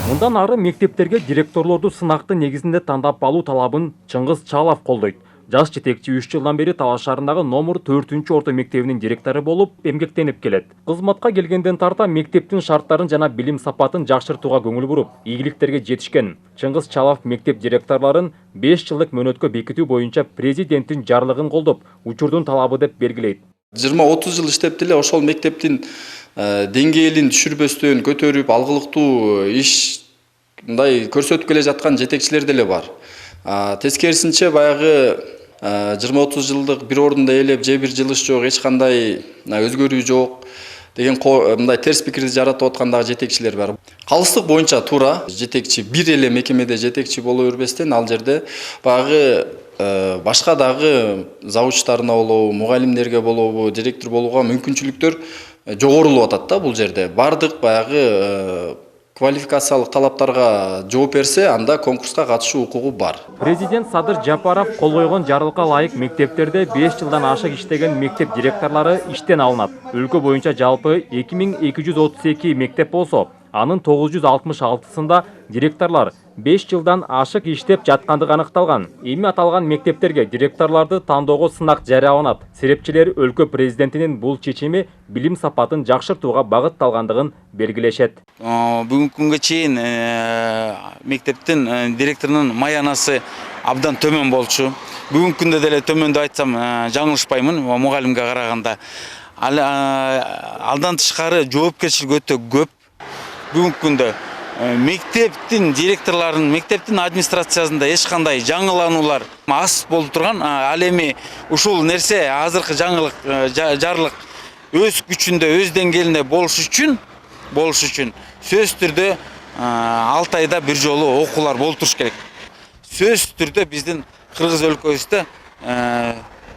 Мындан ары мектептерге директорлорду сынақты негизинде тандап алуу талабын Чыңгыз Чалов колдойт. Жаш жетекчи 3 жылдан бери Талас шаарындагы номер 4-орто мектебинин директору болуп эмгектенип келет. Кызматка келгенден тарта мектептин шарттарын жана билим сапатын жакшыртууга көңүл буруп, ийгиликтерге жетишкен. Чыңгыз Чалов мектеп директорлорун 5 жылдык мөөнөткө бекитүү боюнча президенттин жарлыгын колдоп, учурдун талабы деп белгилейт. 20-30 жыл иштеп деле ошол мектептин деңгээлин түшүрбөстөн көтөрүп, алгылыктуу иш мындай көрсөтүп келе жаткан жетекчилер деле бар. Тескерисинче баягы 20-30 жылдык бир ордунда ээлеп, же бир жылыш жок, эч кандай өзгөрүү жок деген мындай терс пикирди жаратып аткандагы жетекчилер бар. Калыстык боюнча туура, жетекчи бир эле мекемеде жетекчи боло бербестен, ал жерде баягы башка дагы завучтарына болобу, мугалимдерге болобу, директор болууга мүмкүнчүлүктөр жогорулуп атат да бул жерде. Бардык баягы квалификациялык талаптарга жооп берсе, анда конкурска катышуу укугу бар. Президент Садыр Жапаров кол койгон жарлыкка ылайык мектептерде 5 жылдан ашык иштеген мектеп директорлору иштен алынат. Өлкө боюнча жалпы 2232 мектеп болсо, анын 966-сында директорлор 5 жылдан ашык иштеп жаткандыгы аныкталган. Эми аталган мектептерге директорлорду тандоого сынак жарыяланат. Серепчилер өлкө президентинин бул чечими билим сапатын жакшыртууга багытталгандыгын белгилешет. Бүгүнкү күнгө чейин мектептин директорунун маянасы абдан төмөн болчу. Бүгүнкү күндө деле төмөн деп айтсам жаңылышпаймын, мугалимге караганда. Алдан тышкары жоопкерчилик өтө көп. Бүгүнкү күндө мектептин директорлорунун, мектептин администрациясында эч кандай жаңылануулар аз болуп турган. Ал эми ушул нерсе азыркы жарлык өз күчүндө, өз деңгээлинде болуш үчүн сөзсүз түрдө 6 айда бир жолу окуулар болуп туруш керек. Сөзсүз түрдө биздин Кыргыз өлкөбүздө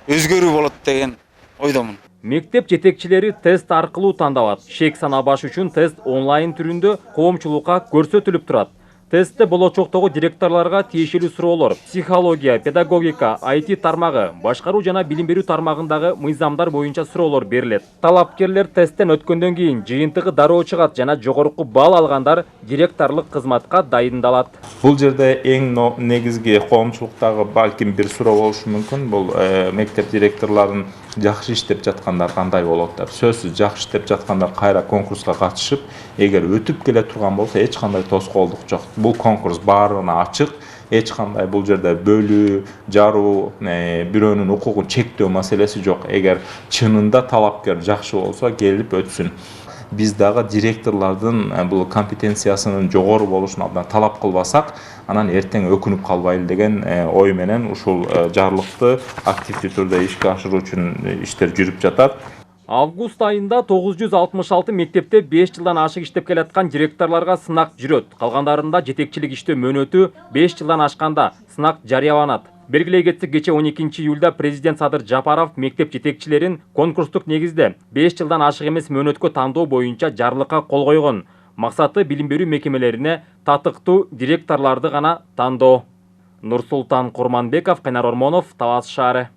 өзгөрүү болот деген ойдомун. Мектеп жетекчилери тест аркылуу тандалат. Шек санабаш үчүн тест онлайн түрүндө коомчулукка көрсөтүлүп турат. Тестте болочоктогу директорлорго тиешелүү суроолор, психология, педагогика, IT тармагы, башкаруу жана билим берүү тармагындагы мыйзамдар боюнча суроолор берилет. Талапкерлер тесттен өткөндөн кийин жыйынтыгы дароо чыгат жана жогорку балл алгандар директорлук кызматка дайындалат. Бул жерде эң негизги коомчулуктагы балким бир суроо болушу мүмкүн. Бул мектеп директорлорунун жакшы иштеп жаткандар кандай болот деп. Сөзсүз жакшы иштеп жаткандар кайра конкурска катышып, эгер өтүп келе турган болсо эч кандай тоскоолдук жок. Бул конкурс баарына ачык. Эч кандай бул жерде бөлүү, жаруу, бирөөнүн укугун чектөө маселеси жок. Эгер чынында талапкер жакшы болсо, келип өтсүн. Биз дагы директорлордун бул компетенциясынын жогору болушун абдан талап кылбасак, анан эртең өкүнүп калбайлы деген ой менен ушул жарлыкты активдүү түрдө ишке ашыруу үчүн иштер жүрүп жатат. Август айында 966 мектепте 5 жылдан ашык иштеп келаткан директорлорго сынак жүрөт. Калгандарында жетекчилик иштөө мөөнөтү 5 жылдан ашканда сынак жарыяланат. Белгилей кетсек, кече 12 июлда президент Садыр Жапаров мектеп жетекчилерин конкурстук негизде 5 жылдан ашык эмес мөөнөткө тандоо боюнча жарлыкка кол койгон. Максаты билим берүү мекемелерине татыктуу директорлорду гана тандоо. Нурсултан Курманбеков, Кайнар Ормонов, Талас шаары.